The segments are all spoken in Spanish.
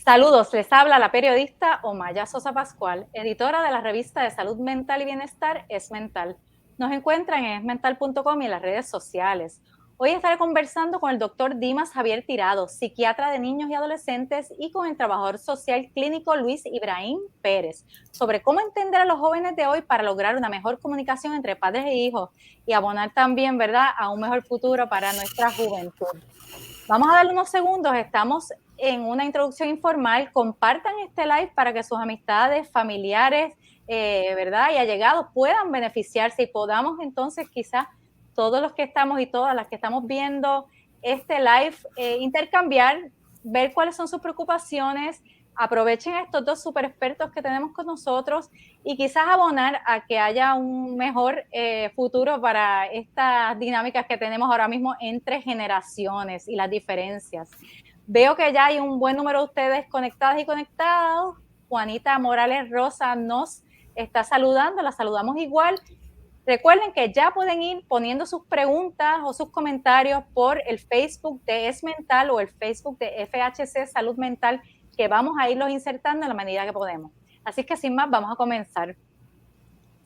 Saludos, les habla la periodista Omaya Sosa Pascual, editora de la revista de Salud Mental y Bienestar Es Mental. Nos encuentran en esmental.com y en las redes sociales. Hoy estaré conversando con el doctor Dimas Javier Tirado, psiquiatra de niños y adolescentes, y con el trabajador social clínico Luis Ibrahim Pérez, sobre cómo entender a los jóvenes de hoy para lograr una mejor comunicación entre padres e hijos y abonar también, ¿verdad?, a un mejor futuro para nuestra juventud. Vamos a darle unos segundos, estamos en una introducción informal. Compartan este live para que sus amistades, familiares, ¿verdad?, y allegados puedan beneficiarse y podamos entonces quizás todos los que estamos y todas las que estamos viendo este live intercambiar, ver cuáles son sus preocupaciones. Aprovechen a estos dos super expertos que tenemos con nosotros y quizás abonar a que haya un mejor futuro para estas dinámicas que tenemos ahora mismo entre generaciones y las diferencias. Veo que ya hay un buen número de ustedes conectadas y conectados. Juanita Morales Rosa nos está saludando, la saludamos igual. Recuerden que ya pueden ir poniendo sus preguntas o sus comentarios por el Facebook de Es Mental o el Facebook de FHC Salud Mental, que vamos a irlos insertando en la medida que podemos. Así que sin más, vamos a comenzar.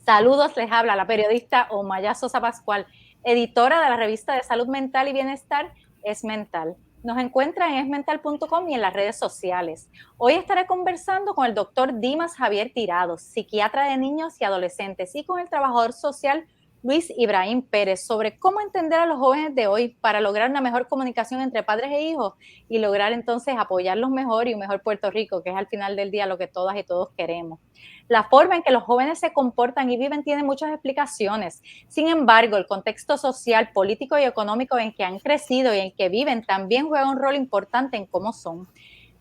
Saludos, les habla la periodista Omaya Sosa Pascual, editora de la revista de Salud Mental y Bienestar Es Mental. Nos encuentran en esmental.com y en las redes sociales. Hoy estaré conversando con el doctor Dimas Javier Tirado, psiquiatra de niños y adolescentes, y con el trabajador social Luis Ibrahim Pérez, sobre cómo entender a los jóvenes de hoy para lograr una mejor comunicación entre padres e hijos y lograr entonces apoyarlos mejor y un mejor Puerto Rico, que es al final del día lo que todas y todos queremos. La forma en que los jóvenes se comportan y viven tiene muchas explicaciones. Sin embargo, el contexto social, político y económico en que han crecido y en que viven también juega un rol importante en cómo son.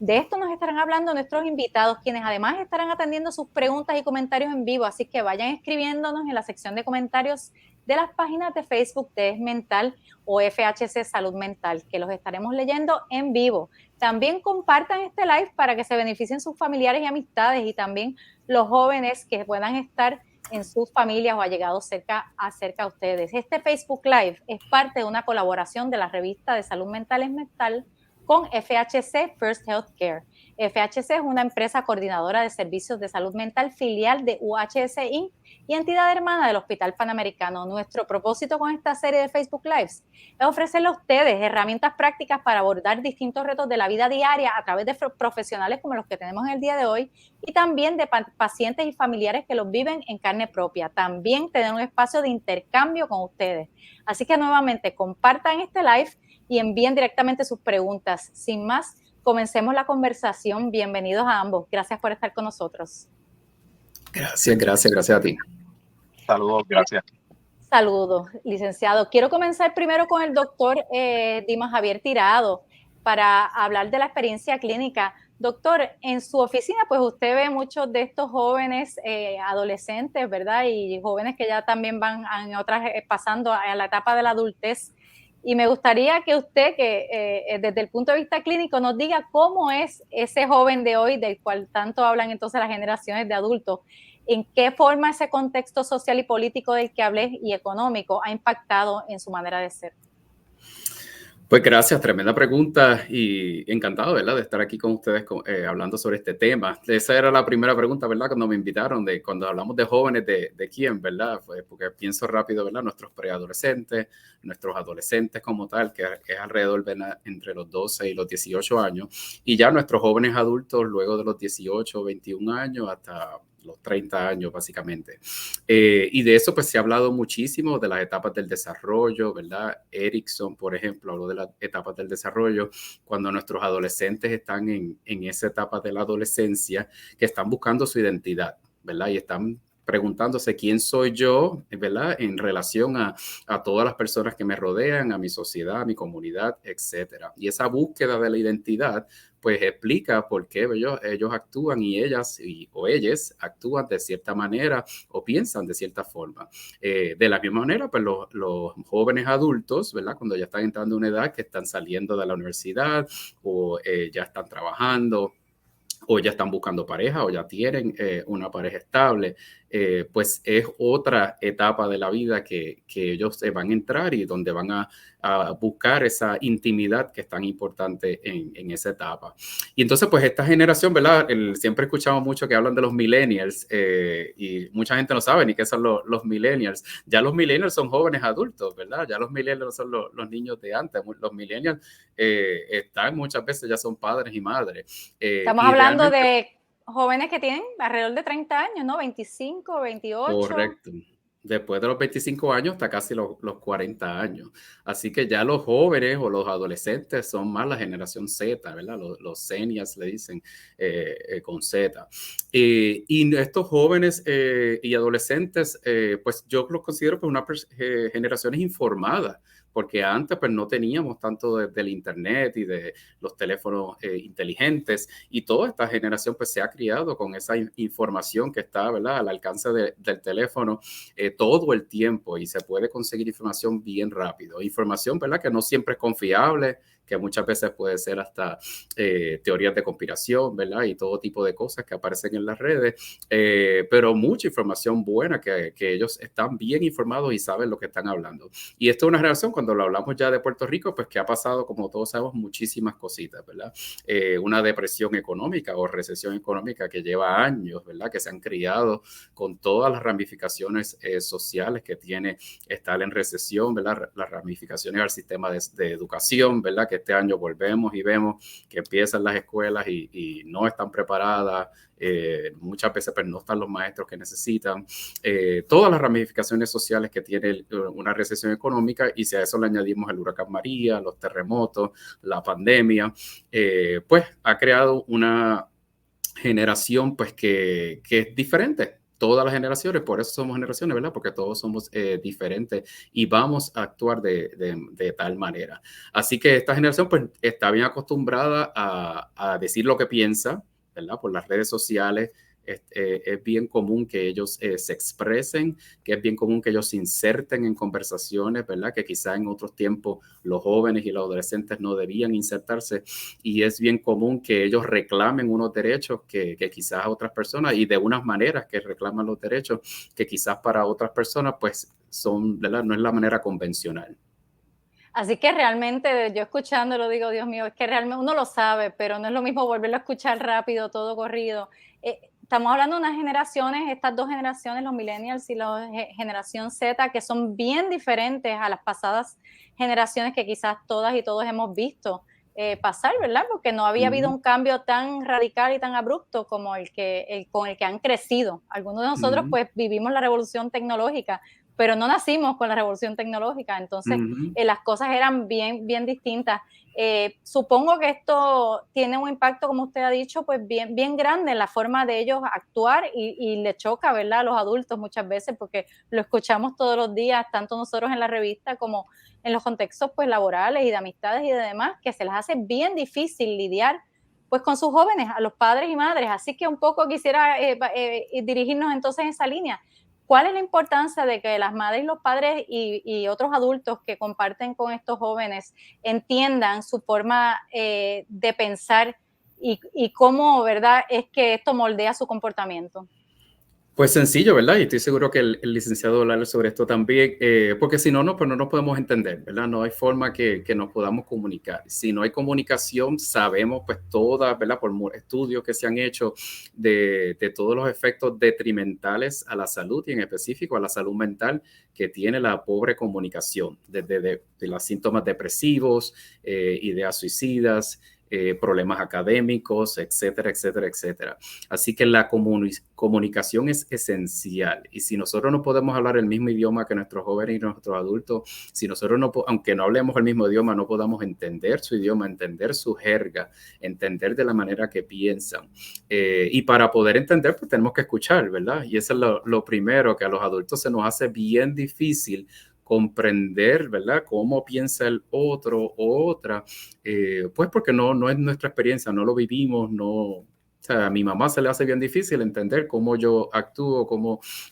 De esto nos estarán hablando nuestros invitados, quienes además estarán atendiendo sus preguntas y comentarios en vivo, así que vayan escribiéndonos en la sección de comentarios de las páginas de Facebook de Es Mental o FHC Salud Mental, que los estaremos leyendo en vivo. También compartan este live para que se beneficien sus familiares y amistades, y también los jóvenes que puedan estar en sus familias o allegados cerca a ustedes. Este Facebook Live es parte de una colaboración de la revista de Salud Mental Es Mental con FHC First Healthcare. FHC es una empresa coordinadora de servicios de salud mental, filial de UHS Inc. y entidad hermana del Hospital Panamericano. Nuestro propósito con esta serie de Facebook Lives es ofrecerle a ustedes herramientas prácticas para abordar distintos retos de la vida diaria a través de profesionales como los que tenemos en el día de hoy, y también de pacientes y familiares que los viven en carne propia. También tener un espacio de intercambio con ustedes. Así que nuevamente compartan este live y envíen directamente sus preguntas. Sin más, comencemos la conversación. Bienvenidos a ambos. Gracias por estar con nosotros. Gracias a ti. Saludos, gracias. Saludos, licenciado. Quiero comenzar primero con el doctor Dimas Javier Tirado para hablar de la experiencia clínica. Doctor, en su oficina, pues usted ve muchos de estos jóvenes adolescentes, ¿verdad? Y jóvenes que ya también van en otras, pasando a la etapa de la adultez. Y me gustaría que usted, que desde el punto de vista clínico, nos diga cómo es ese joven de hoy, del cual tanto hablan entonces las generaciones de adultos, en qué forma ese contexto social y político del que hablé y económico ha impactado en su manera de ser. Pues gracias, tremenda pregunta y encantado, ¿verdad?, de estar aquí con ustedes hablando sobre este tema. Esa era la primera pregunta, ¿verdad?, cuando me invitaron, de cuando hablamos de jóvenes, ¿de quién, verdad? Pues porque pienso rápido, ¿verdad?, nuestros preadolescentes, nuestros adolescentes como tal, que es alrededor, ¿verdad?, entre los 12 y los 18 años, y ya nuestros jóvenes adultos luego de los 18, 21 años hasta los 30 años, básicamente. Y de eso, pues, se ha hablado muchísimo, de las etapas del desarrollo, ¿verdad? Erickson, por ejemplo, habló de las etapas del desarrollo, cuando nuestros adolescentes están en esa etapa de la adolescencia, que están buscando su identidad, ¿verdad? Y están preguntándose quién soy yo, ¿verdad?, en relación a todas las personas que me rodean, a mi sociedad, a mi comunidad, etcétera. Y esa búsqueda de la identidad, pues, explica por qué ellos actúan y ellas o ellas actúan de cierta manera o piensan de cierta forma. De la misma manera, pues los jóvenes adultos, ¿verdad?, cuando ya están entrando a una edad que están saliendo de la universidad o ya están trabajando, o ya están buscando pareja, o ya tienen una pareja estable, pues es otra etapa de la vida que ellos van a entrar y donde van a buscar esa intimidad que es tan importante en esa etapa. Y entonces, pues esta generación, ¿verdad? Siempre escuchamos mucho que hablan de los millennials y mucha gente no sabe ni qué son los millennials. Ya los millennials son jóvenes adultos, ¿verdad? Ya los millennials son los niños de antes. Los millennials están muchas veces, ya son padres y madres. Estamos hablando de jóvenes que tienen alrededor de 30 años, ¿no? 25, 28. Correcto. Después de los 25 años hasta casi los 40 años. Así que ya los jóvenes o los adolescentes son más la generación Z, ¿verdad? Los seniors le dicen con Z. Y estos jóvenes y adolescentes, pues yo los considero pues unas generaciones informadas, porque antes pues no teníamos tanto del internet y de los teléfonos inteligentes, y toda esta generación pues se ha criado con esa información que está, ¿verdad?, al alcance del teléfono todo el tiempo, y se puede conseguir información bien rápido. Información, ¿verdad?, que no siempre es confiable, que muchas veces puede ser hasta teorías de conspiración, ¿verdad?, y todo tipo de cosas que aparecen en las redes, pero mucha información buena que ellos están bien informados y saben lo que están hablando. Y esto es una generación, cuando lo hablamos ya de Puerto Rico, pues que ha pasado, como todos sabemos, muchísimas cositas, ¿verdad? Una depresión económica o recesión económica que lleva años, ¿verdad?, que se han criado con todas las ramificaciones sociales que tiene estar en recesión, ¿verdad? Las ramificaciones al sistema de educación, ¿verdad?, que este año volvemos y vemos que empiezan las escuelas y no están preparadas, muchas veces pues, no están los maestros que necesitan, todas las ramificaciones sociales que tiene una recesión económica, y si a eso le añadimos el huracán María, los terremotos, la pandemia, pues ha creado una generación pues que es diferente. Todas las generaciones, por eso somos generaciones, ¿verdad? Porque todos somos diferentes y vamos a actuar de tal manera. Así que esta generación pues está bien acostumbrada a decir lo que piensa, ¿verdad? Por las redes sociales. Es bien común que ellos se expresen, que es bien común que ellos se inserten en conversaciones, ¿verdad? Que quizá en otros tiempos los jóvenes y los adolescentes no debían insertarse, y es bien común que ellos reclamen unos derechos que quizás otras personas, y de unas maneras que reclaman los derechos que quizás para otras personas pues son, ¿verdad?, no es la manera convencional. Así que realmente, yo escuchándolo digo, Dios mío, es que realmente uno lo sabe, pero no es lo mismo volverlo a escuchar rápido, todo corrido. Estamos hablando de unas generaciones, estas dos generaciones, los millennials y la generación Z, que son bien diferentes a las pasadas generaciones que quizás todas y todos hemos visto pasar, ¿verdad? Porque no había habido un cambio tan radical y tan abrupto como con el que han crecido. Algunos de nosotros pues vivimos la revolución tecnológica, pero no nacimos con la revolución tecnológica, entonces las cosas eran bien, bien distintas. Supongo que esto tiene un impacto, como usted ha dicho, pues bien, bien grande en la forma de ellos actuar, y le choca, ¿verdad?, a los adultos muchas veces, porque lo escuchamos todos los días, tanto nosotros en la revista como en los contextos pues laborales y de amistades y de demás, que se les hace bien difícil lidiar pues con sus jóvenes, a los padres y madres. Así que un poco quisiera dirigirnos entonces en esa línea. ¿Cuál es la importancia de que las madres y los padres y otros adultos que comparten con estos jóvenes entiendan su forma de pensar y cómo, ¿verdad?, es que esto moldea su comportamiento? Pues sencillo, ¿verdad? Y estoy seguro que el licenciado hablar sobre esto también, porque si no, pues no nos podemos entender, ¿verdad? No hay forma que nos podamos comunicar. Si no hay comunicación, sabemos pues todas, ¿verdad?, por estudios que se han hecho de todos los efectos detrimentales a la salud, y en específico a la salud mental, que tiene la pobre comunicación, desde de los síntomas depresivos, ideas suicidas, problemas académicos, etcétera, etcétera, etcétera. Así que la comunicación es esencial, y si nosotros no podemos hablar el mismo idioma que nuestros jóvenes y nuestros adultos, si nosotros no, aunque no hablemos el mismo idioma, no podamos entender su idioma, entender su jerga, entender de la manera que piensan, y para poder entender pues tenemos que escuchar, ¿verdad? Y eso es lo primero, que a los adultos se nos hace bien difícil comprender, ¿verdad?, cómo piensa el otro o otra, pues porque no es nuestra experiencia, no lo vivimos, no. O sea, a mi mamá se le hace bien difícil entender cómo yo actúo,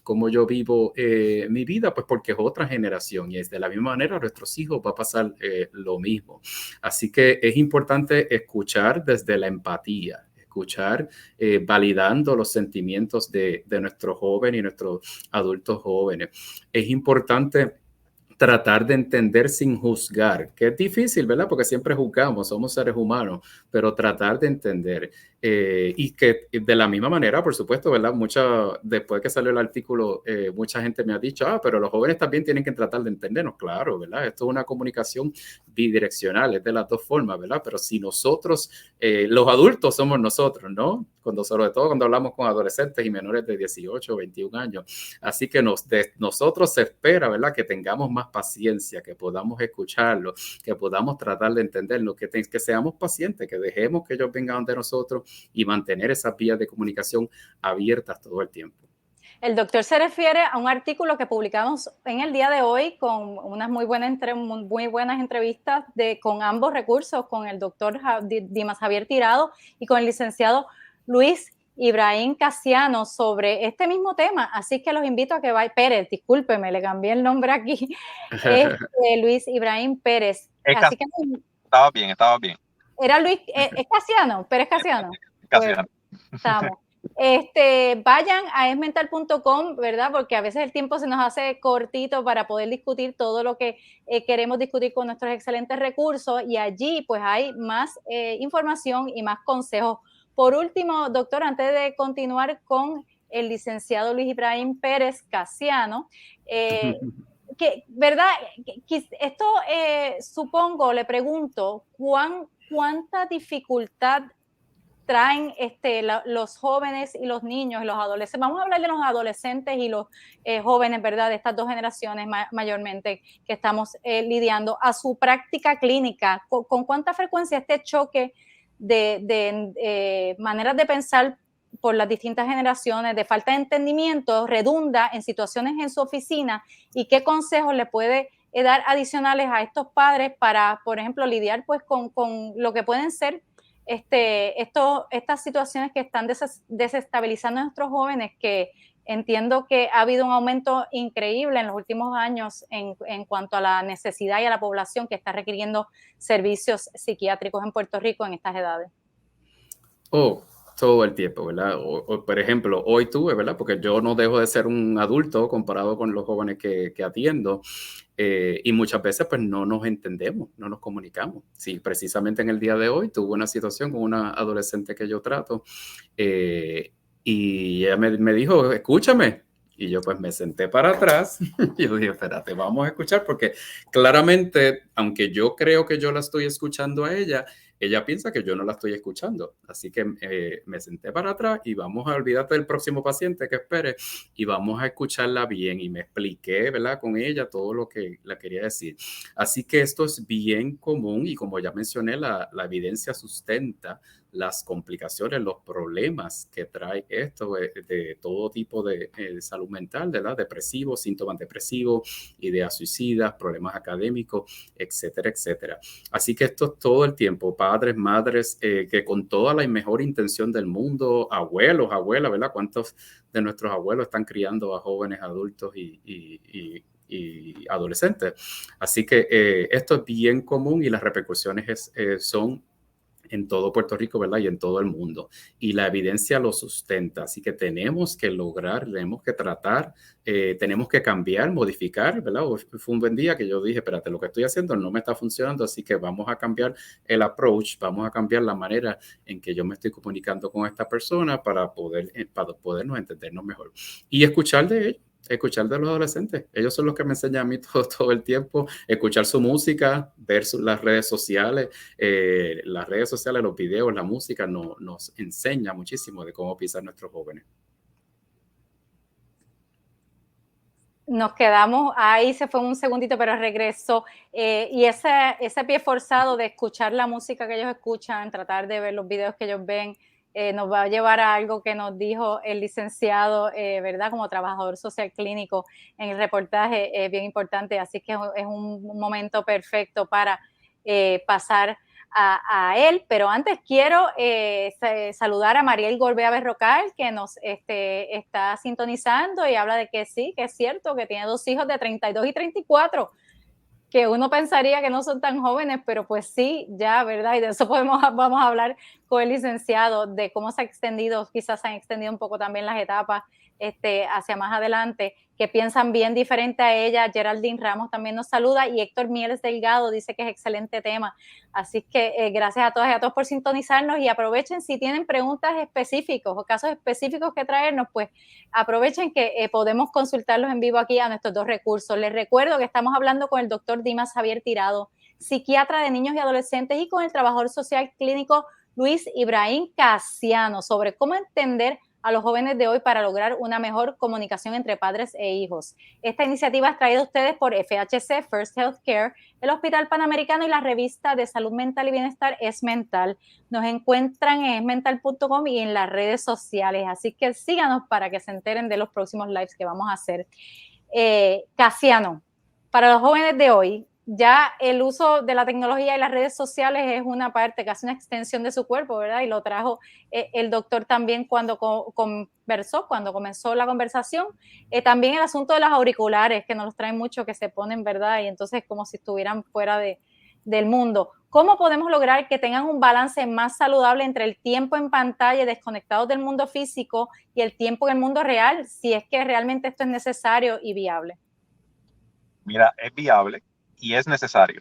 cómo yo vivo mi vida, pues porque es otra generación, y es de la misma manera a nuestros hijos va a pasar lo mismo. Así que es importante escuchar desde la empatía, escuchar, validando los sentimientos de nuestros jóvenes y nuestros adultos jóvenes. Es importante tratar de entender sin juzgar, que es difícil, ¿verdad? Porque siempre juzgamos, somos seres humanos, pero tratar de entender. Y que de la misma manera, por supuesto, ¿verdad? Después que salió el artículo, mucha gente me ha dicho, pero los jóvenes también tienen que tratar de entendernos, claro, ¿verdad? Esto es una comunicación bidireccional, es de las dos formas, ¿verdad? Pero si nosotros, los adultos somos nosotros, ¿no? Sobre todo cuando hablamos con adolescentes y menores de 18 o 21 años. Así que de nosotros se espera, ¿verdad? Que tengamos más paciencia, que podamos escucharlo, que podamos tratar de entenderlo, que seamos pacientes, que dejemos que ellos vengan de nosotros y mantener esas vías de comunicación abiertas todo el tiempo. El doctor se refiere a un artículo que publicamos en el día de hoy con unas muy buenas entrevistas con ambos recursos, con el doctor Dimas Javier Tirado y con el licenciado Luis Ibrahim Casiano sobre este mismo tema. Así que los invito a que vayan. Pérez, discúlpeme, le cambié el nombre aquí. Luis Ibrahim Pérez. Así que estaba bien. Era Luis, es Casiano, Pérez Casiano. Casiano. Pues, estamos. Vayan a esmental.com, ¿verdad? Porque a veces el tiempo se nos hace cortito para poder discutir todo lo que queremos discutir con nuestros excelentes recursos, y allí pues hay más información y más consejos. Por último, doctor, antes de continuar con el licenciado Luis Ibrahim Pérez Casiano, ¿verdad? Esto supongo, le pregunto, ¿cuánta dificultad traen los jóvenes y los niños y los adolescentes? Vamos a hablar de los adolescentes y los jóvenes, ¿verdad? De estas dos generaciones mayormente que estamos lidiando a su práctica clínica. ¿Con cuánta frecuencia este choque de maneras de pensar por las distintas generaciones, de falta de entendimiento, redunda en situaciones en su oficina? ¿Y qué consejos le puede dar adicionales a estos padres para, por ejemplo, lidiar pues con lo que pueden ser estas situaciones que están desestabilizando a nuestros jóvenes, que entiendo que ha habido un aumento increíble en los últimos años en cuanto a la necesidad y a la población que está requiriendo servicios psiquiátricos en Puerto Rico en estas edades? Todo el tiempo, ¿verdad? Por ejemplo, hoy tuve, ¿verdad? Porque yo no dejo de ser un adulto comparado con los jóvenes que atiendo. Y muchas veces pues no nos entendemos, no nos comunicamos. Sí, precisamente en el día de hoy tuve una situación con una adolescente que yo trato, y ella me dijo, escúchame. Y yo pues me senté para atrás y yo dije, espérate, vamos a escuchar, porque claramente, aunque yo creo que yo la estoy escuchando a ella piensa que yo no la estoy escuchando. Así que me senté para atrás y vamos a olvidarte del próximo paciente que espere y vamos a escucharla bien. Y me expliqué, ¿verdad? Con ella todo lo que la quería decir. Así que esto es bien común y, como ya mencioné, la evidencia sustenta las complicaciones, los problemas que trae esto de todo tipo de salud mental, ¿verdad? Depresivos, síntomas depresivos, ideas suicidas, problemas académicos, etcétera, etcétera. Así que esto es todo el tiempo. Padres, madres, que con toda la mejor intención del mundo, abuelos, abuelas, ¿verdad? ¿Cuántos de nuestros abuelos están criando a jóvenes, adultos y adolescentes? Así que esto es bien común y las repercusiones son en todo Puerto Rico, ¿verdad? Y en todo el mundo. Y la evidencia lo sustenta. Así que tenemos que lograr, tenemos que tratar, tenemos que cambiar, modificar, ¿verdad? Fue un buen día que yo dije, espérate, lo que estoy haciendo no me está funcionando, así que vamos a cambiar el approach, vamos a cambiar la manera en que yo me estoy comunicando con esta persona para podernos entendernos mejor. Y escuchar de ellos. Escuchar de los adolescentes. Ellos son los que me enseñan a mí todo el tiempo. Escuchar su música, ver las redes sociales. Los videos, la música nos enseña muchísimo de cómo piensan nuestros jóvenes. Nos quedamos ahí, se fue un segundito, pero regresó. Y ese pie forzado de escuchar la música que ellos escuchan, tratar de ver los videos que ellos ven, nos va a llevar a algo que nos dijo el licenciado, ¿verdad? Como trabajador social clínico en el reportaje, bien importante. Así que es un momento perfecto para pasar a él, pero antes quiero saludar a Mariel Gorbea Berrocal, que nos está sintonizando y habla de que sí, que es cierto, que tiene 2 hijos de 32 y 34. que uno pensaría que no son tan jóvenes, pero pues sí, ya, ¿verdad? Y de eso vamos a hablar con el licenciado, de cómo se ha extendido, quizás se han extendido un poco también las etapas hacia más adelante, que piensan bien diferente a ella. Geraldine Ramos también nos saluda y Héctor Mieles Delgado dice que es excelente tema. Así que gracias a todas y a todos por sintonizarnos y aprovechen si tienen preguntas específicas o casos específicos que traernos, pues aprovechen que podemos consultarlos en vivo aquí a nuestros dos recursos. Les recuerdo que estamos hablando con el doctor Dimas Javier Tirado, psiquiatra de niños y adolescentes, y con el trabajador social clínico Luis Ibrahim Casiano sobre cómo entender a los jóvenes de hoy para lograr una mejor comunicación entre padres e hijos. Esta iniciativa es traída a ustedes por FHC, First Healthcare, el Hospital Panamericano y la revista de Salud Mental y Bienestar Es Mental. Nos encuentran en esmental.com y en las redes sociales, así que síganos para que se enteren de los próximos lives que vamos a hacer. Casiano, para los jóvenes de hoy, ya el uso de la tecnología y las redes sociales es una parte, casi una extensión de su cuerpo, ¿verdad? Y lo trajo el doctor también cuando comenzó la conversación. También el asunto de los auriculares, que nos los traen mucho, que se ponen, ¿verdad? Y entonces como si estuvieran fuera del mundo. ¿Cómo podemos lograr que tengan un balance más saludable entre el tiempo en pantalla, desconectados del mundo físico, y el tiempo en el mundo real, si es que realmente esto es necesario y viable? Mira, es viable y es necesario.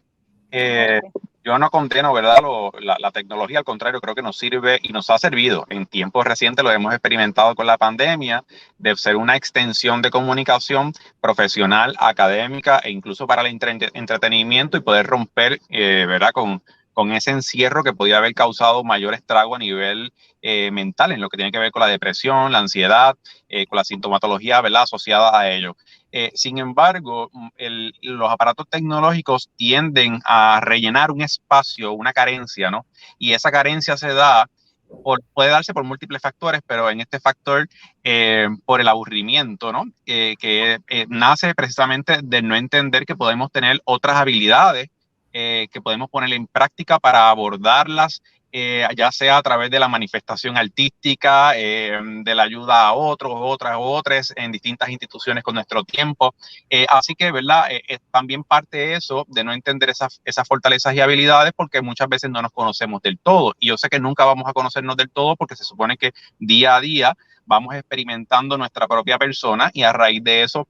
Yo no condeno, ¿verdad?, la tecnología, al contrario, creo que nos sirve y nos ha servido. En tiempos recientes lo hemos experimentado con la pandemia, de ser una extensión de comunicación profesional, académica e incluso para el entretenimiento, y poder romper, ¿verdad?, con ese encierro que podía haber causado mayor estrago a nivel mental, en lo que tiene que ver con la depresión, la ansiedad, con la sintomatología, ¿verdad?, asociada a ello. Sin embargo, los aparatos tecnológicos tienden a rellenar un espacio, una carencia, ¿no? Y esa carencia puede darse por múltiples factores, pero en este factor, por el aburrimiento, ¿no? Que nace precisamente de no entender que podemos tener otras habilidades que podemos poner en práctica para abordarlas, ya sea a través de la manifestación artística, de la ayuda a otras en distintas instituciones con nuestro tiempo. Así que, ¿verdad? También parte de eso, de no entender esas fortalezas y habilidades, porque muchas veces no nos conocemos del todo. Y yo sé que nunca vamos a conocernos del todo, porque se supone que día a día vamos experimentando nuestra propia persona y a raíz de eso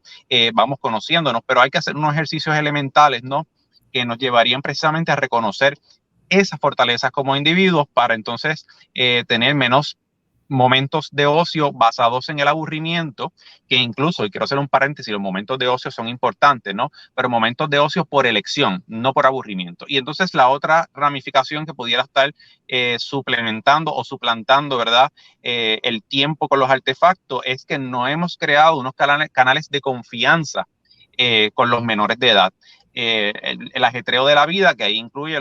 vamos conociéndonos. Pero hay que hacer unos ejercicios elementales, ¿no?, que nos llevarían precisamente a reconocer esas fortalezas como individuos, para entonces tener menos momentos de ocio basados en el aburrimiento, que incluso, y quiero hacer un paréntesis, los momentos de ocio son importantes, ¿no? Pero momentos de ocio por elección, no por aburrimiento. Y entonces la otra ramificación que pudiera estar suplementando o suplantando, ¿verdad?, el tiempo con los artefactos, es que no hemos creado unos canales de confianza con los menores de edad. El ajetreo de la vida, que ahí incluye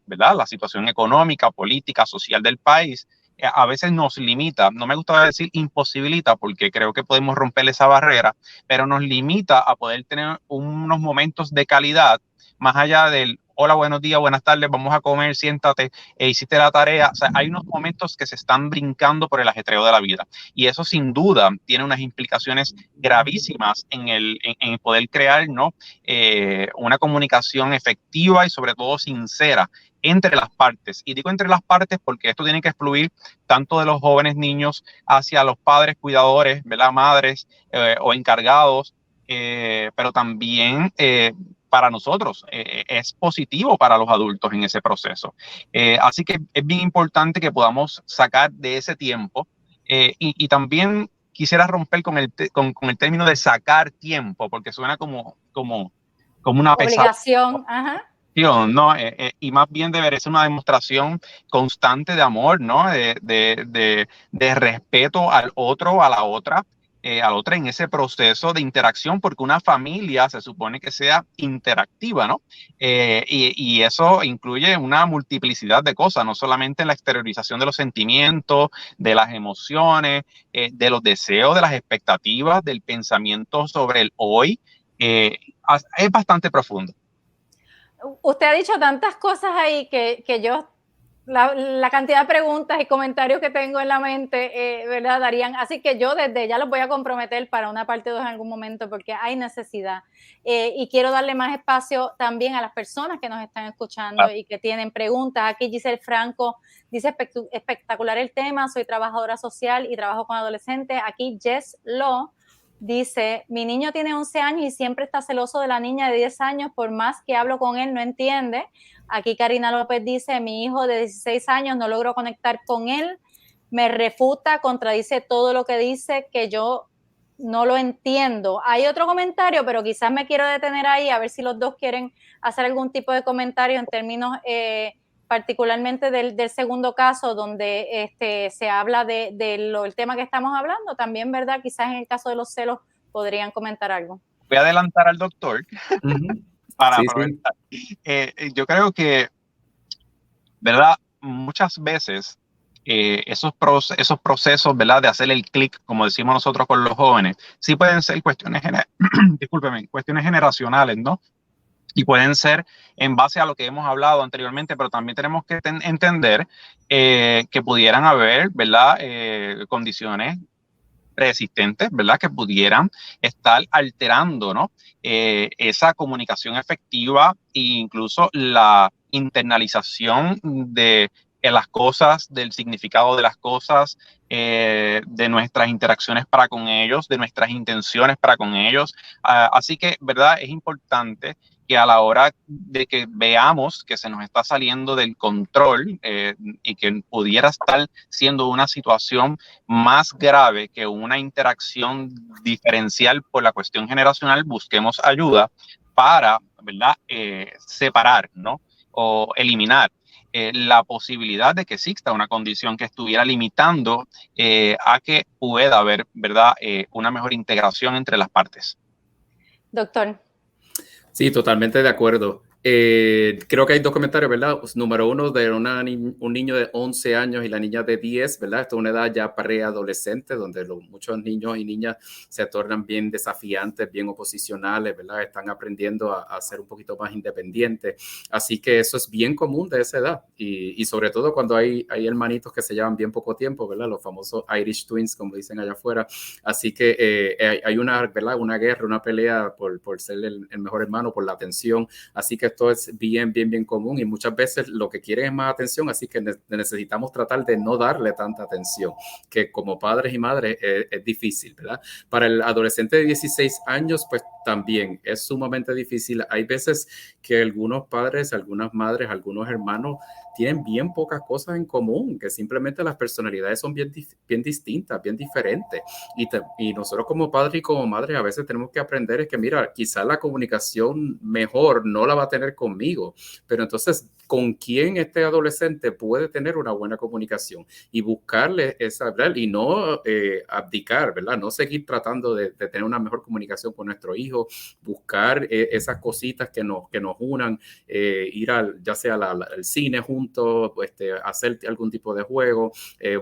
¿verdad?, la situación económica, política, social del país, a veces nos limita, no me gusta decir imposibilita, porque creo que podemos romper esa barrera, pero nos limita a poder tener unos momentos de calidad, más allá del hola, buenos días, buenas tardes, vamos a comer, siéntate, hiciste la tarea. O sea, hay unos momentos que se están brincando por el ajetreo de la vida, y eso sin duda tiene unas implicaciones gravísimas en poder crear, ¿no?, una comunicación efectiva y sobre todo sincera entre las partes. Y digo entre las partes porque esto tiene que fluir tanto de los jóvenes niños hacia los padres, cuidadores, ¿verdad?, madres o encargados, pero también para nosotros. Es positivo para los adultos en ese proceso. Así que es bien importante que podamos sacar de ese tiempo y también quisiera romper con el término de sacar tiempo, porque suena como una obligación, ajá. ¿no? Y más bien debería ser una demostración constante de amor, ¿no? De respeto al otro, a la otra, al otro en ese proceso de interacción, porque una familia se supone que sea interactiva, ¿no? Y eso incluye una multiplicidad de cosas, no solamente la exteriorización de los sentimientos, de las emociones, de los deseos, de las expectativas, del pensamiento sobre el hoy. Es bastante profundo. Usted ha dicho tantas cosas ahí que yo la cantidad de preguntas y comentarios que tengo en la mente, ¿verdad, Darían? Así que yo desde ya los voy a comprometer para una parte 2 en algún momento porque hay necesidad. Y quiero darle más espacio también a las personas que nos están escuchando y que tienen preguntas. Aquí Giselle Franco dice, espectacular el tema, soy trabajadora social y trabajo con adolescentes. Aquí Jess Law dice, mi niño tiene 11 años y siempre está celoso de la niña de 10 años, por más que hablo con él, no entiende. Aquí Karina López dice, mi hijo de 16 años no logro conectar con él, me refuta, contradice todo lo que dice, que yo no lo entiendo. Hay otro comentario, pero quizás me quiero detener ahí, a ver si los dos quieren hacer algún tipo de comentario en términos particularmente del segundo caso, donde se habla del tema que estamos hablando. También, ¿verdad? Quizás en el caso de los celos podrían comentar algo. Voy a adelantar al doctor para Sí, aprovechar. Yo creo que, ¿verdad? Muchas veces esos procesos, ¿verdad? De hacer el clic, como decimos nosotros con los jóvenes, sí pueden ser cuestiones, discúlpeme, cuestiones generacionales, ¿no? Y pueden ser en base a lo que hemos hablado anteriormente, pero también tenemos que entender que pudieran haber, ¿verdad? Condiciones preexistentes, ¿verdad? Que pudieran estar alterando, ¿no? Esa comunicación efectiva e incluso la internalización de las cosas, del significado de las cosas, de nuestras interacciones para con ellos, de nuestras intenciones para con ellos. Así que, ¿verdad? Es importante que a la hora de que veamos que se nos está saliendo del control y que pudiera estar siendo una situación más grave que una interacción diferencial por la cuestión generacional, busquemos ayuda para, ¿verdad? Separar, ¿no? O eliminar la posibilidad de que exista una condición que estuviera limitando a que pueda haber, ¿verdad? Una mejor integración entre las partes. Doctor. Sí, totalmente de acuerdo. Creo que hay dos comentarios, ¿verdad? Pues, número uno, de un niño de 11 años y la niña de 10, ¿verdad? Esta es una edad ya preadolescente, donde muchos niños y niñas se tornan bien desafiantes, bien oposicionales, ¿verdad? Están aprendiendo a ser un poquito más independientes. Así que eso es bien común de esa edad. Y sobre todo cuando hay hermanitos que se llevan bien poco tiempo, ¿verdad? Los famosos Irish Twins, como dicen allá afuera. Así que hay una, ¿verdad? Una guerra, una pelea por ser el mejor hermano, por la atención. Así que esto es bien común y muchas veces lo que quieren es más atención, así que necesitamos tratar de no darle tanta atención, que como padres y madres es difícil, ¿verdad? Para el adolescente de 16 años, pues también es sumamente difícil. Hay veces que algunos padres, algunas madres, algunos hermanos tienen bien pocas cosas en común, que simplemente las personalidades son bien distintas, bien diferentes. Y nosotros como padres y como madres a veces tenemos que aprender es que, mira, quizás la comunicación mejor no la va a tener conmigo, pero entonces, ¿con quién este adolescente puede tener una buena comunicación? Y buscarle esa, ¿verdad? Y no abdicar, ¿verdad? No seguir tratando de tener una mejor comunicación con nuestro hijo, buscar esas cositas que nos unan, ir ya sea al cine juntos, hacer algún tipo de juego,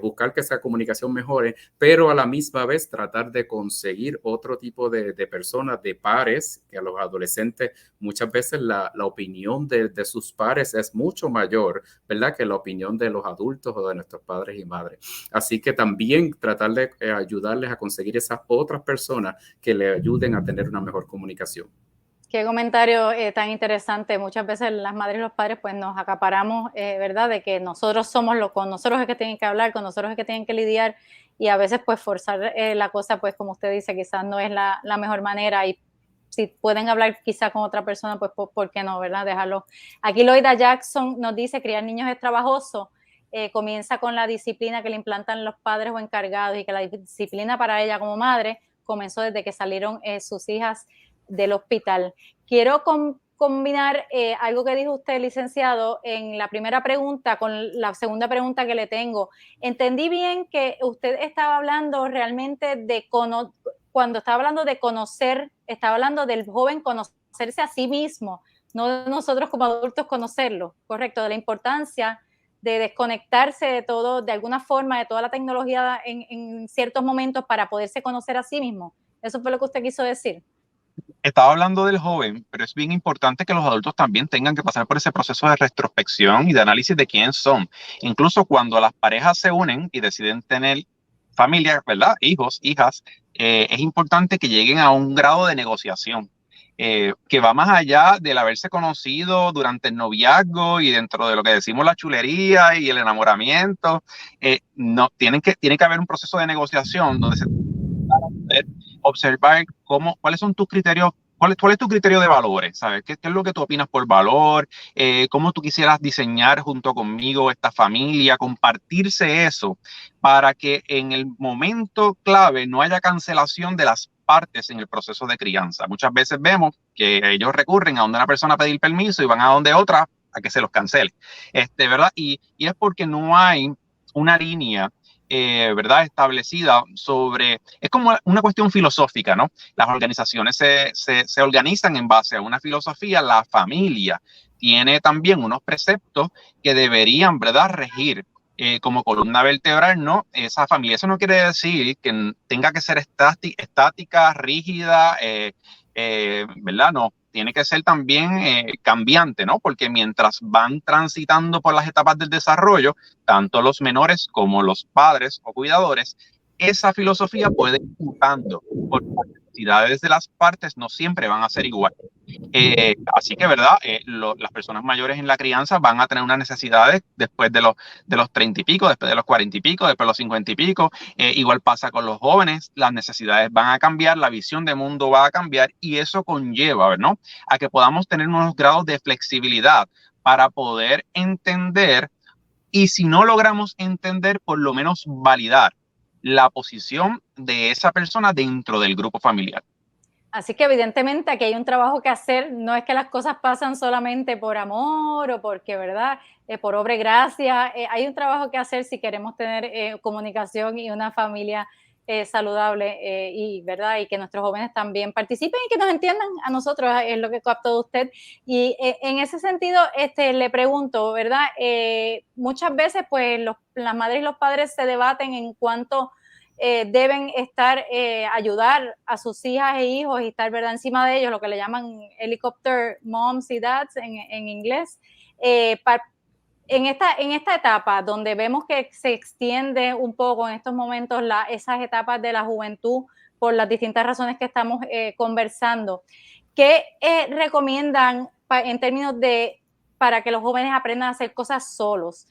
buscar que esa comunicación mejore, pero a la misma vez tratar de conseguir otro tipo de personas, de pares, que a los adolescentes muchas veces la opinión de sus pares es mucho mayor, ¿verdad? Que la opinión de los adultos o de nuestros padres y madres. Así que también tratar de ayudarles a conseguir esas otras personas que le ayuden a tener una mejor comunicación. Qué comentario tan interesante. Muchas veces las madres y los padres pues nos acaparamos, ¿verdad? De que nosotros somos con nosotros es que tienen que hablar, con nosotros es que tienen que lidiar y a veces pues forzar la cosa pues como usted dice quizás no es la mejor manera y si pueden hablar quizá con otra persona pues ¿por qué no, verdad? Dejarlo. Aquí Loida Jackson nos dice criar niños es trabajoso. Comienza con la disciplina que le implantan los padres o encargados y que la disciplina para ella como madre comenzó desde que salieron sus hijas del hospital. Quiero combinar algo que dijo usted, licenciado, en la primera pregunta con la segunda pregunta que le tengo. Entendí bien que usted estaba hablando realmente cuando estaba hablando de conocer, estaba hablando del joven conocerse a sí mismo, no nosotros como adultos conocerlo, correcto, de la importancia de desconectarse de todo, de alguna forma, de toda la tecnología en ciertos momentos para poderse conocer a sí mismo. ¿Eso fue lo que usted quiso decir? Estaba hablando del joven, pero es bien importante que los adultos también tengan que pasar por ese proceso de retrospección y de análisis de quién son. Incluso cuando las parejas se unen y deciden tener familia, ¿verdad? Hijos, hijas, es importante que lleguen a un grado de negociación que va más allá del haberse conocido durante el noviazgo y dentro de lo que decimos la chulería y el enamoramiento. No, tiene que haber un proceso de negociación donde se poder observar cuáles son tus criterios, cuál es tu criterio de valores, ¿sabes? ¿Qué es lo que tú opinas por valor? ¿Cómo tú quisieras diseñar junto conmigo esta familia? Compartirse eso para que en el momento clave no haya cancelación de las partes en el proceso de crianza. Muchas veces vemos que ellos recurren a donde una persona a pedir permiso y van a donde otra a que se los cancele, ¿verdad? Y es porque no hay una línea ¿verdad? Establecida sobre, es como una cuestión filosófica, ¿no? Las organizaciones se organizan en base a una filosofía, la familia tiene también unos preceptos que deberían, ¿verdad? Regir como columna vertebral, ¿no? Esa familia. Eso no quiere decir que tenga que ser estática, rígida, ¿verdad? No, tiene que ser también cambiante, ¿no? Porque mientras van transitando por las etapas del desarrollo, tanto los menores como los padres o cuidadores, esa filosofía puede ir mutando, porque las necesidades de las partes no siempre van a ser iguales. Así que, ¿verdad? Las personas mayores en la crianza van a tener unas necesidades después de los 30 y pico, después de los 40 y pico, después de los 50 y pico. Igual pasa con los jóvenes, las necesidades van a cambiar, la visión de mundo va a cambiar y eso conlleva, ¿no? A que podamos tener unos grados de flexibilidad para poder entender y si no logramos entender, por lo menos validar la posición de esa persona dentro del grupo familiar. Así que evidentemente aquí hay un trabajo que hacer, no es que las cosas pasan solamente por amor o porque, ¿verdad? Por obra y gracia, hay un trabajo que hacer si queremos tener comunicación y una familia saludable y, ¿verdad? Y que nuestros jóvenes también participen y que nos entiendan a nosotros, es lo que captó de usted. Y en ese sentido, le pregunto, ¿verdad? Muchas veces, pues, las madres y los padres se debaten en cuanto deben estar, ayudar a sus hijas e hijos y estar, ¿verdad?, encima de ellos, lo que le llaman helicopter moms y dads en inglés. En esta etapa donde vemos que se extiende un poco en estos momentos esas etapas de la juventud por las distintas razones que estamos conversando, ¿qué recomiendan en términos para que los jóvenes aprendan a hacer cosas solos?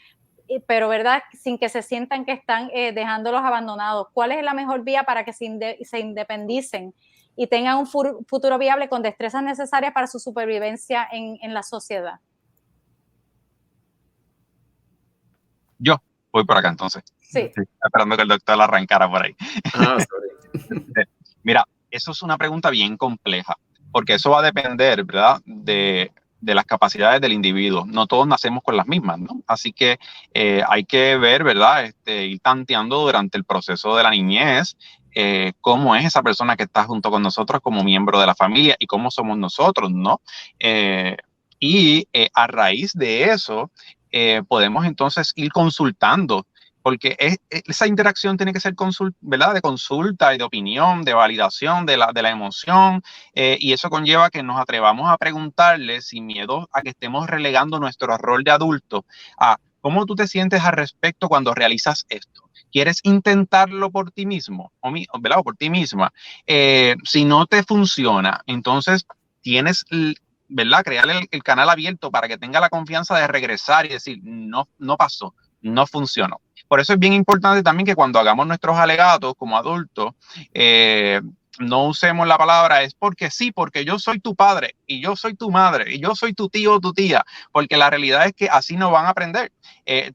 Pero, ¿verdad?, sin que se sientan que están dejándolos abandonados. ¿Cuál es la mejor vía para que se independicen y tengan un futuro viable con destrezas necesarias para su supervivencia en la sociedad? Yo voy por acá entonces. Sí. Estoy esperando que el doctor arrancara por ahí. Sorry. Mira, eso es una pregunta bien compleja, porque eso va a depender, ¿verdad?, de las capacidades del individuo. No todos nacemos con las mismas, ¿no? Así que hay que ver, ¿verdad?, ir tanteando durante el proceso de la niñez cómo es esa persona que está junto con nosotros como miembro de la familia y cómo somos nosotros, ¿no? A raíz de eso, podemos entonces ir consultando, porque esa interacción tiene que ser ¿verdad?, de consulta y de opinión, de validación de la emoción, y eso conlleva que nos atrevamos a preguntarle sin miedo a que estemos relegando nuestro rol de adulto a cómo tú te sientes al respecto cuando realizas esto. ¿Quieres intentarlo por ti mismo, ¿verdad?, o por ti misma? Si no te funciona, entonces tienes, ¿verdad?, crear el canal abierto para que tenga la confianza de regresar y decir, no pasó, no funcionó. Por eso es bien importante también que cuando hagamos nuestros alegatos como adultos, no usemos la palabra es porque sí, porque yo soy tu padre y yo soy tu madre y yo soy tu tío o tu tía, porque la realidad es que así no van a aprender.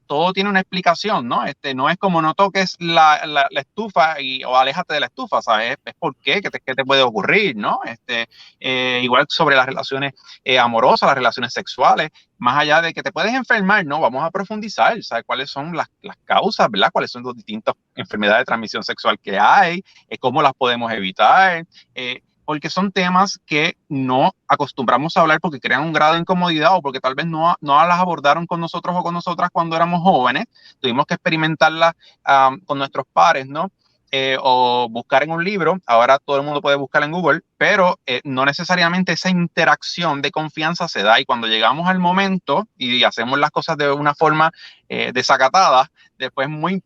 Todo tiene una explicación, ¿no? No es como no toques la estufa o aléjate de la estufa, ¿sabes? Es por qué, qué te puede ocurrir, ¿no? Igual sobre las relaciones amorosas, las relaciones sexuales, más allá de que te puedes enfermar, ¿no? Vamos a profundizar, ¿sabes cuáles son las causas, ¿verdad? ¿Cuáles son las distintas enfermedades de transmisión sexual que hay? ¿Cómo las podemos evitar? Porque son temas que no acostumbramos a hablar porque crean un grado de incomodidad o porque tal vez no las abordaron con nosotros o con nosotras cuando éramos jóvenes. Tuvimos que experimentarlas con nuestros pares, ¿no? o buscar en un libro. Ahora todo el mundo puede buscar en Google, pero no necesariamente esa interacción de confianza se da. Y cuando llegamos al momento y hacemos las cosas de una forma desacatada, después muy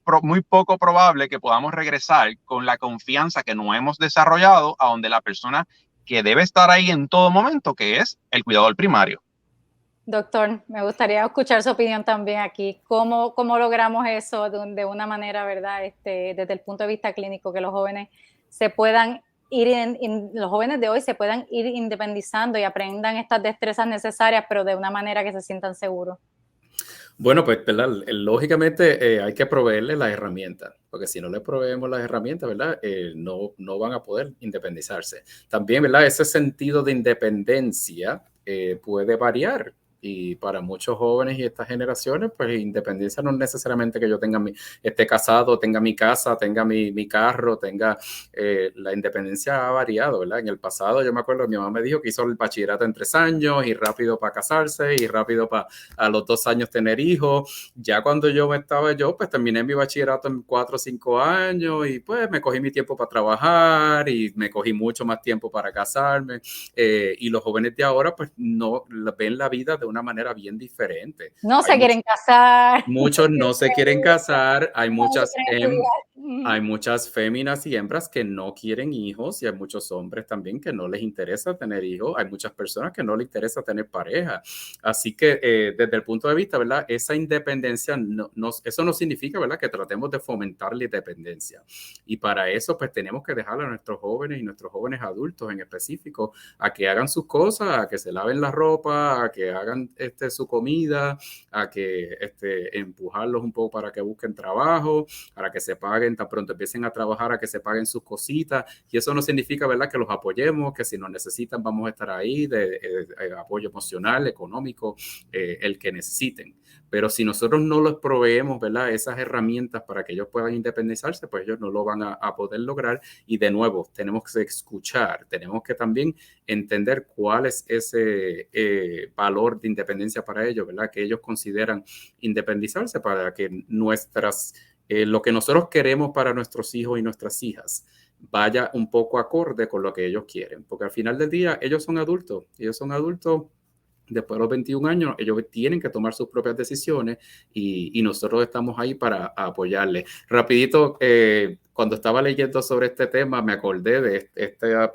poco probable que podamos regresar con la confianza que no hemos desarrollado a donde la persona que debe estar ahí en todo momento, que es el cuidador primario. Doctor, me gustaría escuchar su opinión también aquí. ¿Cómo logramos eso de una manera, verdad, desde el punto de vista clínico, que los jóvenes se puedan los jóvenes de hoy se puedan ir independizando y aprendan estas destrezas necesarias, pero de una manera que se sientan seguros? Bueno, pues, ¿verdad? Lógicamente hay que proveerles las herramientas, porque si no les proveemos las herramientas, ¿verdad? No van a poder independizarse. También, ¿verdad? Ese sentido de independencia puede variar. Y para muchos jóvenes y estas generaciones, pues independencia no es necesariamente que yo esté casado, tenga mi casa, tenga mi carro, la independencia ha variado, ¿verdad? En el pasado yo me acuerdo, mi mamá me dijo que hizo el bachillerato en 3 años y rápido para casarse y rápido para a los 2 años tener hijos. Ya cuando pues terminé mi bachillerato en 4 o 5 años y pues me cogí mi tiempo para trabajar y me cogí mucho más tiempo para casarme. Y los jóvenes de ahora pues no ven la vida de una manera bien diferente. No se quieren casar. Muchos no se quieren casar, hay muchas féminas y hembras que no quieren hijos y hay muchos hombres también que no les interesa tener hijos, hay muchas personas que no les interesa tener pareja. Así que desde el punto de vista, ¿verdad? Esa independencia, eso no significa, ¿verdad? Que tratemos de fomentar la independencia. Y para eso, pues tenemos que dejar a nuestros jóvenes y nuestros jóvenes adultos en específico a que hagan sus cosas, a que se laven la ropa, a que hagan su comida, a que empujarlos un poco para que busquen trabajo, para que se paguen, tan pronto empiecen a trabajar, a que se paguen sus cositas. Y eso no significa, ¿verdad?, que los apoyemos, que si nos necesitan vamos a estar ahí, de apoyo emocional, económico, el que necesiten. Pero si nosotros no les proveemos, ¿verdad?, esas herramientas para que ellos puedan independizarse, pues ellos no lo van a poder lograr. Y de nuevo, tenemos que escuchar, tenemos que también entender cuál es ese valor de independencia para ellos, ¿verdad?, que ellos consideran independizarse para que lo que nosotros queremos para nuestros hijos y nuestras hijas vaya un poco acorde con lo que ellos quieren. Porque al final del día, ellos son adultos. Después de los 21 años, ellos tienen que tomar sus propias decisiones y nosotros estamos ahí para apoyarles. Rapidito, cuando estaba leyendo sobre este tema, me acordé de esta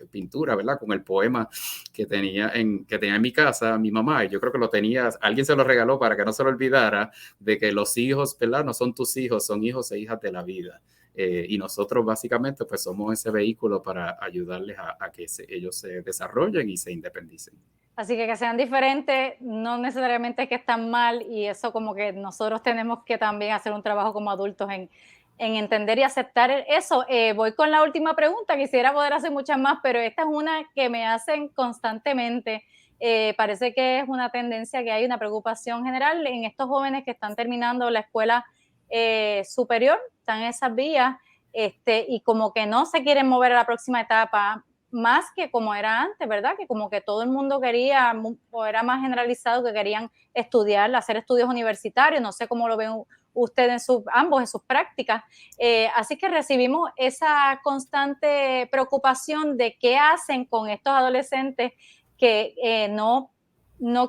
pintura, ¿verdad? Con el poema que tenía en mi casa, mi mamá, y yo creo que alguien se lo regaló para que no se lo olvidara, de que los hijos, ¿verdad? No son tus hijos, son hijos e hijas de la vida. Y nosotros básicamente pues somos ese vehículo para ayudarles a que ellos se desarrollen y se independicen. Así que sean diferentes no necesariamente es que están mal, y eso como que nosotros tenemos que también hacer un trabajo como adultos en entender y aceptar eso. Voy con la última pregunta, quisiera poder hacer muchas más, pero esta es una que me hacen constantemente. Parece que es una tendencia que hay, una preocupación general en estos jóvenes que están terminando la escuela superior, están en esas vías, y como que no se quieren mover a la próxima etapa, más que como era antes, ¿verdad? Que como que todo el mundo quería, o era más generalizado, que querían estudiar, hacer estudios universitarios. No sé cómo lo ven ustedes ambos en sus prácticas. Así que recibimos esa constante preocupación de qué hacen con estos adolescentes que no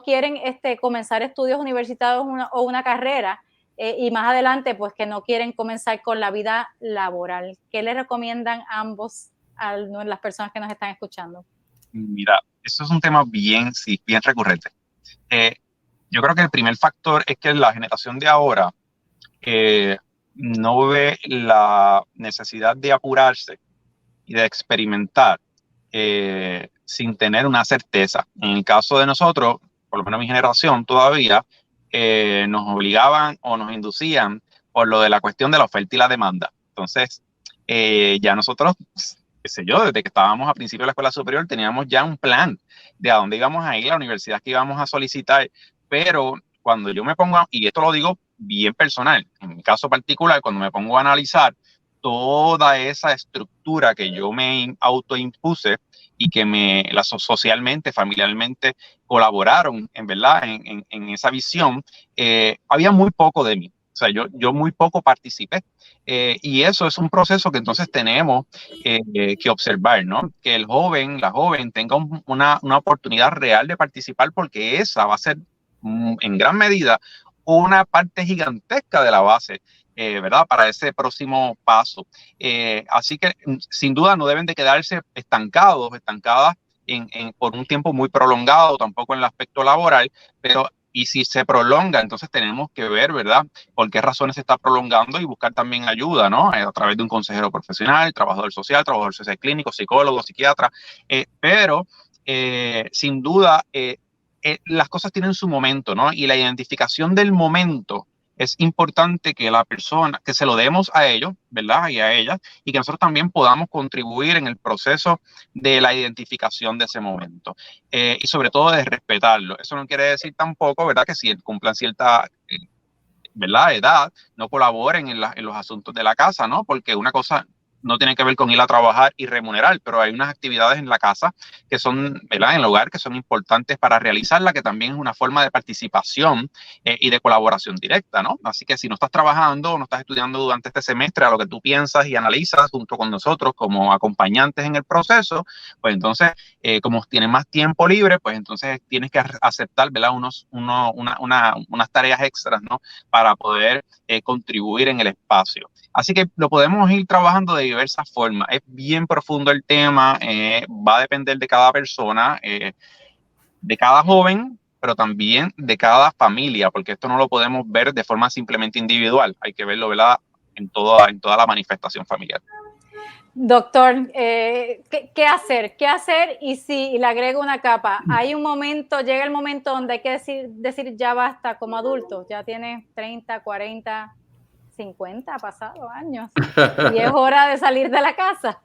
quieren comenzar estudios universitarios o una carrera, y más adelante pues que no quieren comenzar con la vida laboral. ¿Qué les recomiendan ambos a las personas que nos están escuchando? Mira, eso es un tema bien recurrente. Yo creo que el primer factor es que la generación de ahora no ve la necesidad de apurarse y de experimentar sin tener una certeza. En el caso de nosotros, por lo menos mi generación todavía, nos obligaban o nos inducían por lo de la cuestión de la oferta y la demanda. Entonces, ya nosotros, qué sé yo, desde que estábamos a principio de la escuela superior, teníamos ya un plan de a dónde íbamos a ir, la universidad que íbamos a solicitar. Pero cuando yo me pongo, y esto lo digo bien personal, en mi caso particular, cuando me pongo a analizar toda esa estructura que yo me autoimpuse y que socialmente, familiarmente colaboraron, en verdad, en esa visión, había muy poco de mí. O sea, yo muy poco participé. Y eso es un proceso que entonces tenemos que observar, ¿no? Que el joven, la joven tenga una oportunidad real de participar, porque esa va a ser en gran medida una parte gigantesca de la base, ¿verdad? Para ese próximo paso. Así que sin duda no deben de quedarse estancadas por un tiempo muy prolongado, tampoco en el aspecto laboral, pero y si se prolonga, entonces tenemos que ver, ¿verdad?, por qué razones se está prolongando y buscar también ayuda, ¿no? A través de un consejero profesional, trabajador social clínico, psicólogo, psiquiatra, pero sin duda las cosas tienen su momento, ¿no? Y la identificación del momento es importante que la persona, que se lo demos a ellos, ¿verdad? Y a ellas, y que nosotros también podamos contribuir en el proceso de la identificación de ese momento. Y sobre todo de respetarlo. Eso no quiere decir tampoco, ¿verdad?, que si cumplan cierta, ¿verdad?, edad, no colaboren en los asuntos de la casa, ¿no? Porque una cosa no tiene que ver con ir a trabajar y remunerar, pero hay unas actividades en la casa que son, ¿verdad?, en el hogar, que son importantes para realizarla, que también es una forma de participación y de colaboración directa, ¿no? Así que si no estás trabajando o no estás estudiando durante este semestre a lo que tú piensas y analizas junto con nosotros como acompañantes en el proceso, pues entonces, como tienes más tiempo libre, pues entonces tienes que aceptar, ¿verdad?, unas tareas extras, ¿no?, para poder contribuir en el espacio. Así que lo podemos ir trabajando de diversas formas. Es bien profundo el tema, va a depender de cada persona, de cada joven, pero también de cada familia, porque esto no lo podemos ver de forma simplemente individual. Hay que verlo, ¿verdad?, en toda la manifestación familiar. Doctor, ¿qué hacer? ¿Qué hacer? Y si le agrego una capa, llega el momento donde hay que decir ya basta como adultos, ya tienes 30, 40, 50 pasados años y es hora de salir de la casa.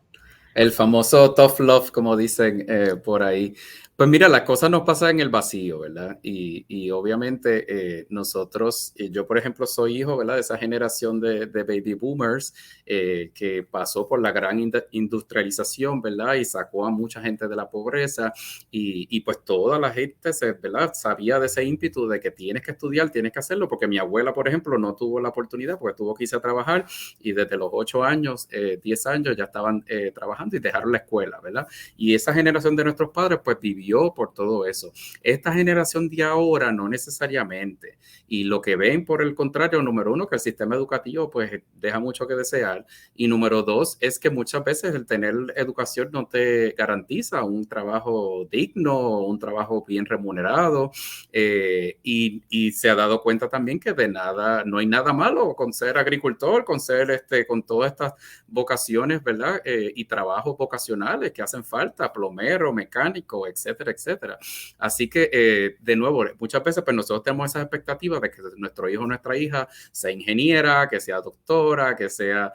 El famoso tough love, como dicen por ahí. Pues mira, las cosas nos pasan en el vacío, ¿verdad? Y obviamente nosotros, yo por ejemplo soy hijo, ¿verdad?, de esa generación de baby boomers que pasó por la gran industrialización, ¿verdad? Y sacó a mucha gente de la pobreza y pues toda la gente, ¿verdad?, sabía de ese ímpetu de que tienes que estudiar, tienes que hacerlo, porque mi abuela, por ejemplo, no tuvo la oportunidad porque tuvo que irse a trabajar y desde los 8 años, 10 años ya estaban trabajando y dejaron la escuela, ¿verdad? Y esa generación de nuestros padres pues vivió por todo eso. Esta generación de ahora no necesariamente. Y lo que ven, por el contrario, número uno, que el sistema educativo pues deja mucho que desear. Y número dos, es que muchas veces el tener educación no te garantiza un trabajo digno, un trabajo bien remunerado. Y se ha dado cuenta también que de nada, no hay nada malo con ser agricultor, con ser con todas estas vocaciones, ¿verdad? Y trabajos vocacionales que hacen falta, plomero, mecánico, etcétera, etcétera. Así que, de nuevo, muchas veces pues nosotros tenemos esas expectativas de que nuestro hijo o nuestra hija sea ingeniera, que sea doctora, que sea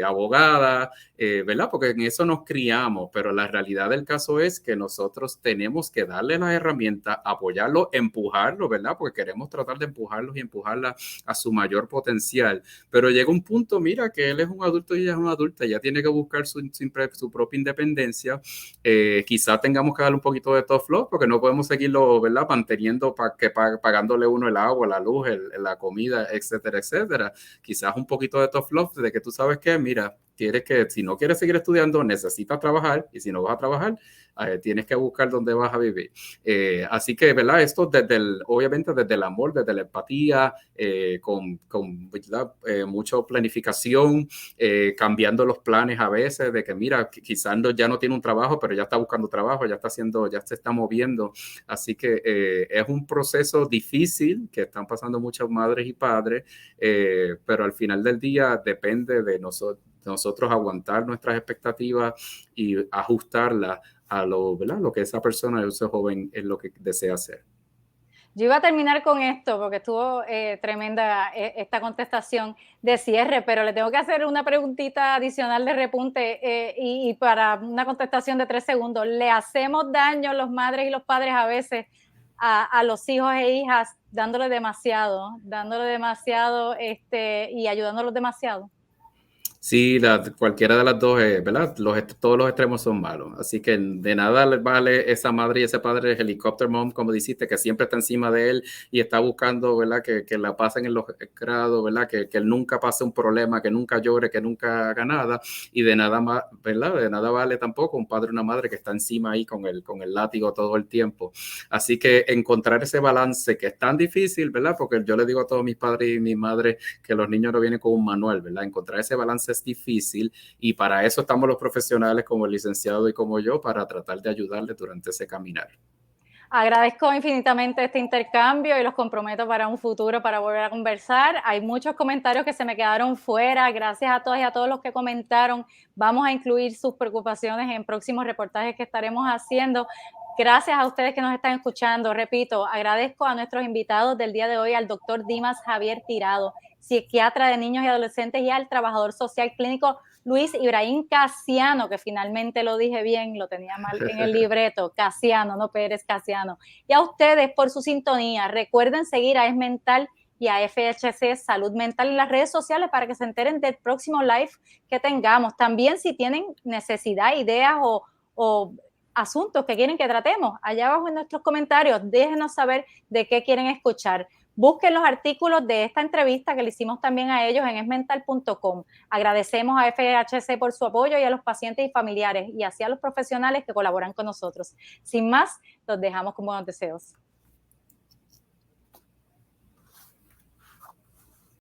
abogada, ¿verdad? Porque en eso nos criamos, pero la realidad del caso es que nosotros tenemos que darle las herramientas, apoyarlo, empujarlo, ¿verdad? Porque queremos tratar de empujarlos y empujarla a su mayor potencial. Pero llega un punto, mira, que él es un adulto y ella es una adulta, ya tiene que buscar su propia independencia. Quizás tengamos que darle un poquito de tough love porque no podemos seguirlo, ¿verdad?, manteniendo pagándole uno el agua, la luz, la comida, etcétera, etcétera. Quizás un poquito de tough love de que tú sabes que, mira, si no quieres seguir estudiando, necesitas trabajar, y si no vas a trabajar, tienes que buscar dónde vas a vivir. Así que, ¿verdad?, esto obviamente desde el amor, desde la empatía, con mucha planificación, cambiando los planes a veces de que, mira, quizás ya no tiene un trabajo, pero ya está buscando trabajo, ya se está moviendo. Así que es un proceso difícil que están pasando muchas madres y padres, pero al final del día depende de nosotros aguantar nuestras expectativas y ajustarlas a ¿verdad?, lo que esa persona, ese joven, es lo que desea hacer. Yo iba a terminar con esto porque estuvo tremenda esta contestación de cierre, pero le tengo que hacer una preguntita adicional de repunte y para una contestación de 3 segundos. ¿Le hacemos daño los madres y los padres a veces a los hijos e hijas dándole demasiado y ayudándolos demasiado? Sí, cualquiera de las dos, ¿verdad? Todos los extremos son malos. Así que de nada les vale esa madre y ese padre de helicopter mom, como dijiste, que siempre está encima de él y está buscando, ¿verdad? Que la pasen en los grados, ¿verdad? Que él nunca pase un problema, que nunca llore, que nunca haga nada. Y de nada más, ¿verdad? De nada vale tampoco un padre o una madre que está encima ahí con el látigo todo el tiempo. Así que encontrar ese balance que es tan difícil, ¿verdad? Porque yo le digo a todos mis padres y mis madres que los niños no vienen con un manual, ¿verdad? Encontrar ese balance es difícil y para eso estamos los profesionales como el licenciado y como yo, para tratar de ayudarle durante ese caminar. Agradezco infinitamente este intercambio y los comprometo para un futuro para volver a conversar. Hay muchos comentarios que se me quedaron fuera. Gracias a todas y a todos los que comentaron. Vamos a incluir sus preocupaciones en próximos reportajes que estaremos haciendo. Gracias a ustedes que nos están escuchando. Repito, agradezco a nuestros invitados del día de hoy, al doctor Dimas Javier Tirado, psiquiatra de niños y adolescentes, y al trabajador social clínico Luis Ibrahim Casiano, que finalmente lo dije bien, lo tenía mal en el libreto, Casiano, no Pérez, Casiano. Y a ustedes por su sintonía. Recuerden seguir a Es Mental y a FHC Salud Mental en las redes sociales para que se enteren del próximo live que tengamos. También si tienen necesidad, ideas o asuntos que quieren que tratemos, allá abajo en nuestros comentarios, déjenos saber de qué quieren escuchar. Busquen los artículos de esta entrevista que le hicimos también a ellos en esmental.com. Agradecemos a FHC por su apoyo y a los pacientes y familiares y así a los profesionales que colaboran con nosotros. Sin más, los dejamos con buenos deseos.